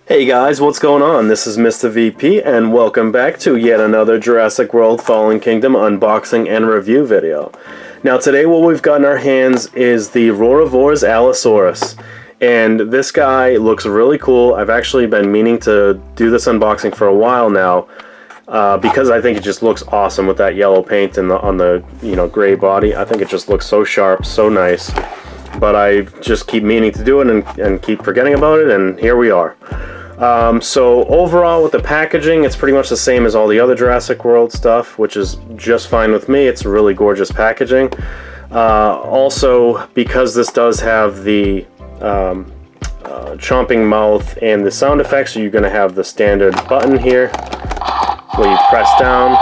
Hey guys, what's going on? This is Mr. VP and welcome back to yet another Jurassic World Fallen Kingdom unboxing and review video. Now today what we've got in our hands is the Roarivores Allosaurus. And this guy looks really cool. I've actually been meaning to do this unboxing for a while now because I think it just looks awesome with that yellow paint and on the gray body. I think it just looks so sharp, so nice. But I just keep meaning to do it and keep forgetting about it, and here we are. So overall with the packaging, it's pretty much the same as all the other Jurassic World stuff, which is just fine with me. It's really gorgeous packaging. Also, because this does have the chomping mouth and the sound effects, you're going to have the standard button here where you press down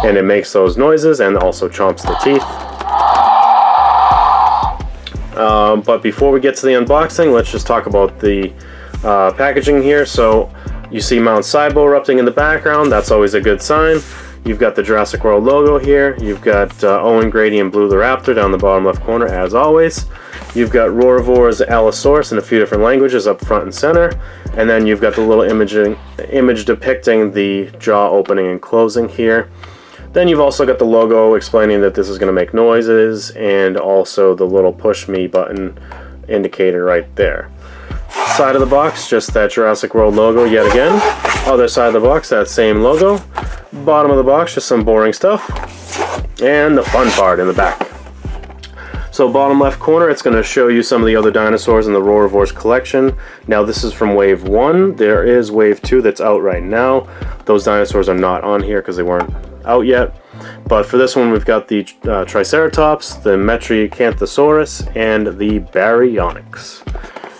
and it makes those noises and also chomps the teeth. But before we get to the unboxing, let's just talk about the packaging here. So you see Mount Sibo erupting in the background. That's always a good sign. You've got the Jurassic World logo here. You've got Owen Grady and Blue the Raptor down the bottom left corner as always. You've got Roarivores Allosaurus in a few different languages up front and center. And then you've got the little image depicting the jaw opening and closing here. Then you've also got the logo explaining that this is going to make noises, and also the little push me button indicator right there. Side of the box, just that Jurassic World logo yet again. Other side of the box, that same logo. Bottom of the box, just some boring stuff. And the fun part in the back. So bottom left corner, it's going to show you some of the other dinosaurs in the Roarivores collection. Now this is from Wave 1. There is Wave 2 that's out right now. Those dinosaurs are not on here because they weren't out yet. But for this one, we've got the Triceratops, the Metriacanthosaurus, and the Baryonyx.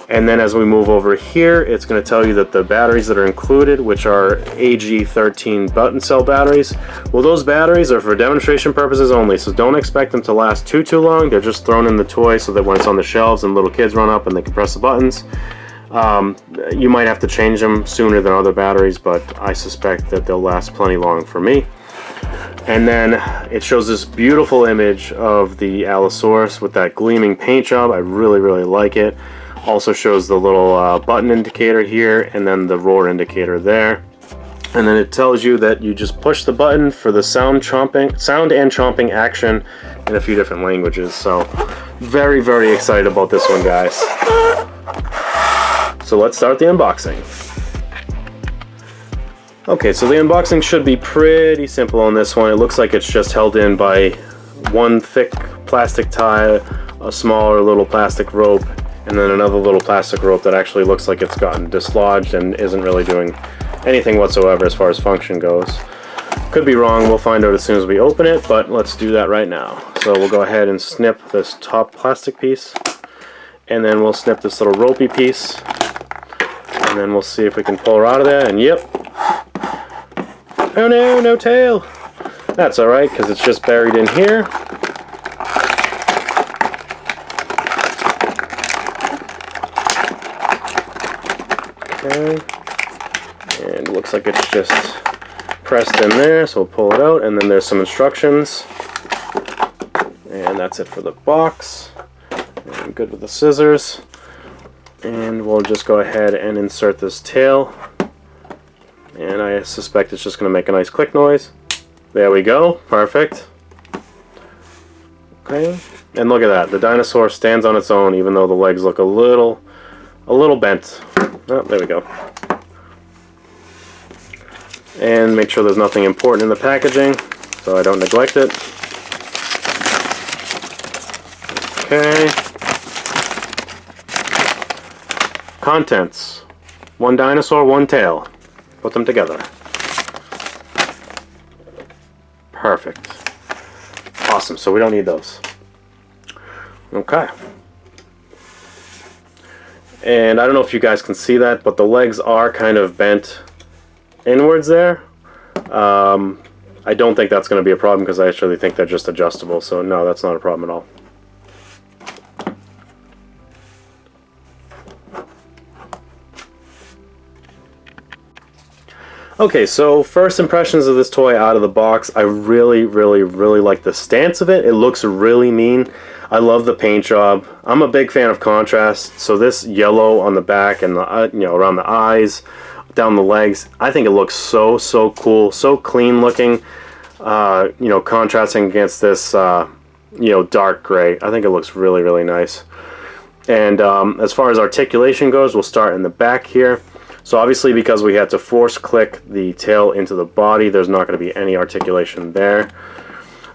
And then as we move over here, it's going to tell you that the batteries that are included, which are AG13 button cell batteries, well, those batteries are for demonstration purposes only, so don't expect them to last too long. They're just thrown in the toy so that when it's on the shelves and little kids run up and they can press the buttons, you might have to change them sooner than other batteries, but I suspect that they'll last plenty long for me. And then it shows this beautiful image of the Allosaurus with that gleaming paint job. I really, really like it. Also shows the little button indicator here, and then the roar indicator there. And then it tells you that you just push the button for the sound and chomping action in a few different languages. So very, very excited about this one, guys. So let's start the unboxing. Okay, so the unboxing should be pretty simple on this one. It looks like it's just held in by one thick plastic tie, a smaller little plastic rope, and then another little plastic rope that actually looks like it's gotten dislodged and isn't really doing anything whatsoever as far as function goes. Could be wrong, we'll find out as soon as we open it, but let's do that right now. So we'll go ahead and snip this top plastic piece, and then we'll snip this little ropey piece, and then we'll see if we can pull her out of there, and yep. Oh no, no tail! That's alright, because it's just buried in here. Okay. And it looks like it's just pressed in there, so we'll pull it out, and then there's some instructions. And that's it for the box. And I'm good with the scissors. And we'll just go ahead and insert this tail. And I suspect it's just going to make a nice click noise. There we go. Perfect. Okay. And look at that. The dinosaur stands on its own, even though the legs look a little bent. Oh, there we go. And make sure there's nothing important in the packaging, so I don't neglect it. Okay. Contents. One dinosaur, one tail. Put them together. Perfect. Awesome, so we don't need those. Okay. And I don't know if you guys can see that, but the legs are kind of bent inwards there. I don't think that's going to be a problem because I actually think they're just adjustable, so no, that's not a problem at all. Okay, so first impressions of this toy out of the box, I really like the stance of it. It looks really mean. I love the paint job. I'm a big fan of contrast, so this yellow on the back and the around the eyes, down the legs, I think it looks so cool, so clean looking. Contrasting against this dark gray, I think it looks really nice. And as far as articulation goes, we'll start in the back here. So obviously, because we had to force click the tail into the body, there's not going to be any articulation there.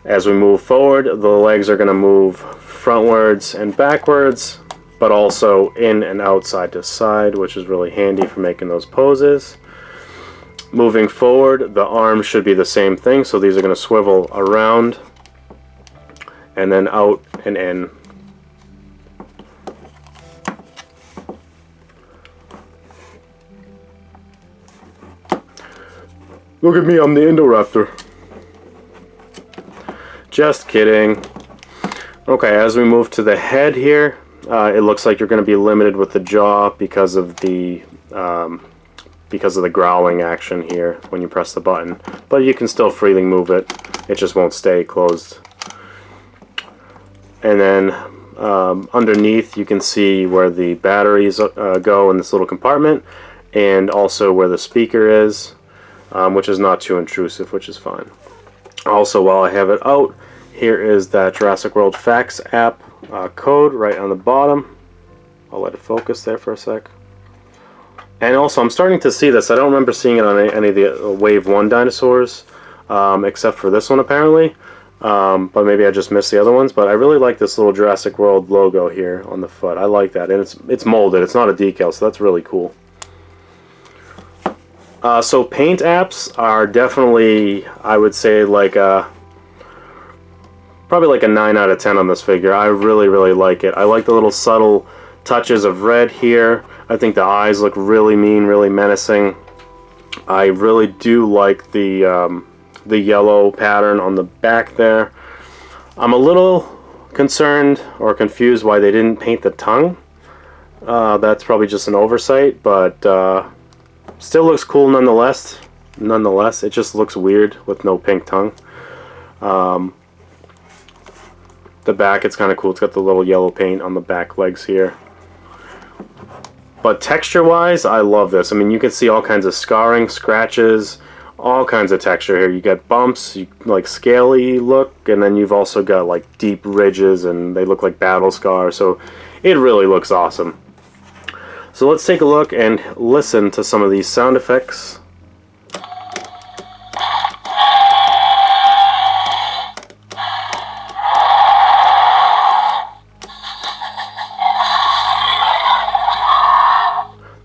As we move forward, the legs are going to move frontwards and backwards, but also in and out, side to side, which is really handy for making those poses. Moving forward, the arms should be the same thing, so these are going to swivel around and then out and in. Look at me, I'm the Indoraptor. Just kidding. Okay, as we move to the head here, it looks like you're going to be limited with the jaw because of the growling action here when you press the button. But you can still freely move it. It just won't stay closed. And then underneath, you can see where the batteries go in this little compartment, and also where the speaker is. Which is not too intrusive, which is fine. Also, while I have it out, here is that Jurassic World Facts app code right on the bottom. I'll let it focus there for a sec. And also, I'm starting to see this. I don't remember seeing it on any of the Wave 1 dinosaurs, except for this one apparently. But maybe I just missed the other ones. But I really like this little Jurassic World logo here on the foot. I like that. And it's molded. It's not a decal, so that's really cool. So paint apps are definitely, I would say, probably like a 9 out of 10 on this figure. I really like it. I like the little subtle touches of red here. I think the eyes look really mean, really menacing. I really do like the yellow pattern on the back there. I'm a little concerned or confused why they didn't paint the tongue. That's probably just an oversight, but still looks cool nonetheless. It just looks weird with no pink tongue. The back, it's kind of cool. It's got the little yellow paint on the back legs here. But texture-wise, I love this. I mean, you can see all kinds of scarring, scratches, all kinds of texture here. You get bumps, like scaly look, and then you've also got like deep ridges, and they look like battle scars. So it really looks awesome. So let's take a look and listen to some of these sound effects.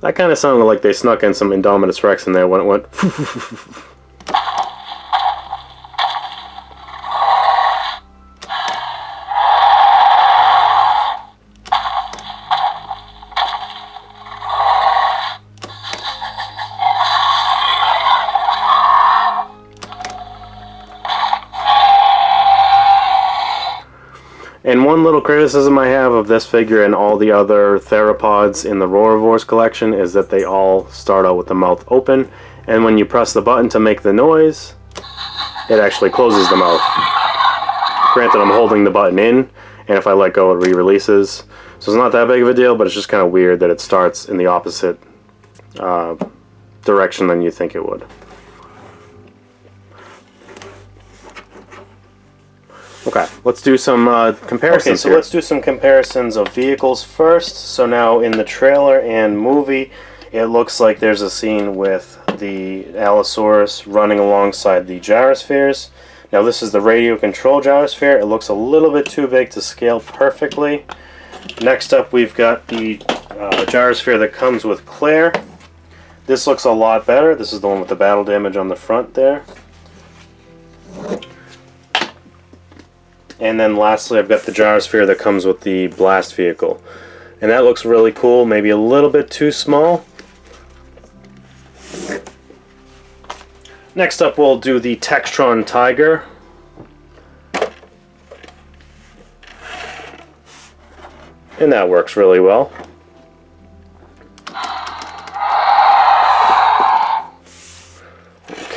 That kind of sounded like they snuck in some Indominus Rex in there when it went. And one little criticism I have of this figure and all the other theropods in the Roarivores collection is that they all start out with the mouth open, and when you press the button to make the noise, it actually closes the mouth. Granted, I'm holding the button in, and if I let go, it re-releases. So it's not that big of a deal, but it's just kind of weird that it starts in the opposite direction than you think it would. Okay, let's do some comparisons. Okay, so let's do some comparisons of vehicles first. So now in the trailer and movie, it looks like there's a scene with the Allosaurus running alongside the gyrospheres. Now this is the radio control gyrosphere. It looks a little bit too big to scale perfectly. Next up, we've got the gyrosphere that comes with Claire. This looks a lot better. This is the one with the battle damage on the front there. And then lastly, I've got the gyrosphere that comes with the blast vehicle. And that looks really cool, maybe a little bit too small. Next up, we'll do the Textron Tiger. And that works really well.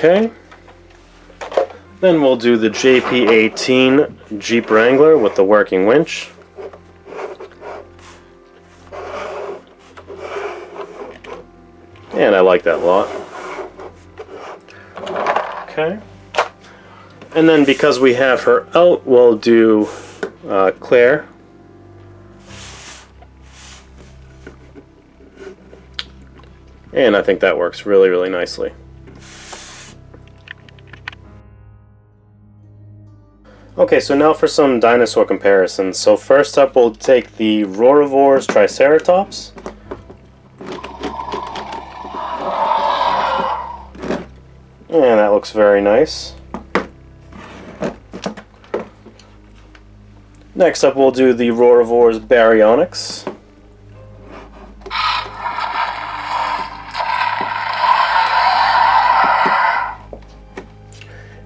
Okay. Then we'll do the JP18 Jeep Wrangler with the working winch. And I like that a lot. Okay. And then because we have her out, we'll do Claire. And I think that works really, really nicely. Okay, so now for some dinosaur comparisons. So first up, we'll take the Roarivores Triceratops. And that looks very nice. Next up, we'll do the Roarivores Baryonyx.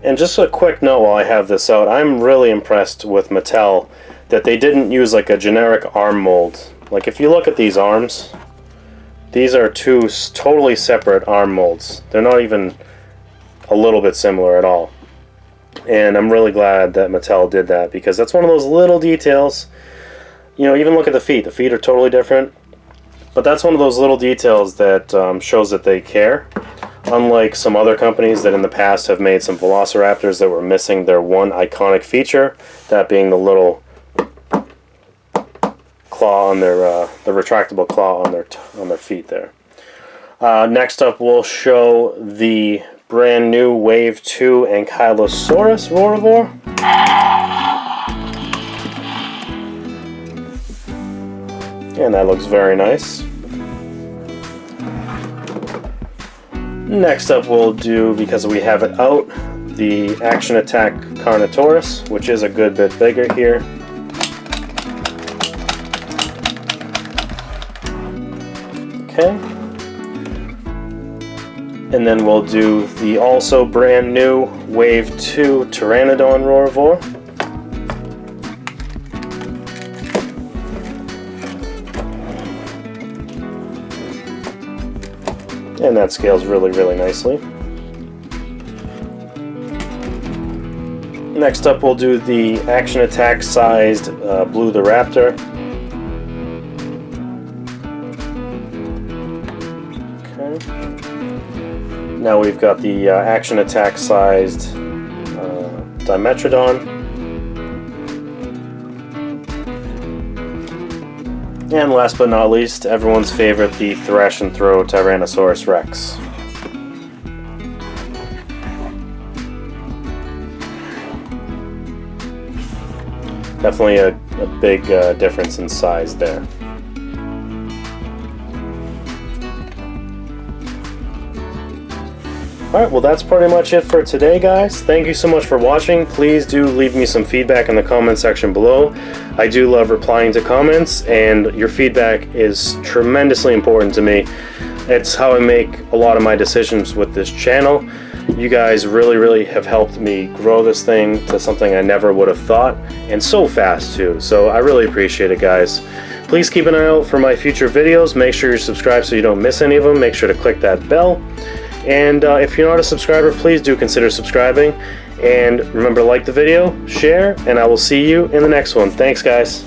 And just a quick note while I have this out, I'm really impressed with Mattel that they didn't use like a generic arm mold. Like if you look at these arms, these are two totally separate arm molds. They're not even a little bit similar at all. And I'm really glad that Mattel did that, because that's one of those little details. You know, even look at the feet. The feet are totally different. But that's one of those little details that shows that they care. Unlike some other companies that in the past have made some Velociraptors that were missing their one iconic feature, that being the little claw on their, the retractable claw on their feet there. Next up, we'll show the brand new Wave 2 Ankylosaurus Roarivore. And that looks very nice. Next up we'll do, because we have it out, the Action Attack Carnotaurus, which is a good bit bigger here. Okay. And then we'll do the also brand new Wave 2 Dimetrodon Roarivore. And that scales really, really nicely. Next up we'll do the Action Attack sized Blue the Raptor. Now we've got the Action Attack sized Dimetrodon. And last but not least, everyone's favorite, the Thrash and Throw Tyrannosaurus Rex. Definitely a big difference in size there. Alright, well that's pretty much it for today, guys. Thank you so much for watching. Please do leave me some feedback in the comment section below. I do love replying to comments, and your feedback is tremendously important to me. It's how I make a lot of my decisions with this channel. You guys really, really have helped me grow this thing to something I never would have thought, and so fast too. So I really appreciate it, guys. Please keep an eye out for my future videos. Make sure you're subscribed so you don't miss any of them. Make sure to click that bell. And if you're not a subscriber, please do consider subscribing. And remember to like the video, share, and I will see you in the next one. Thanks, guys.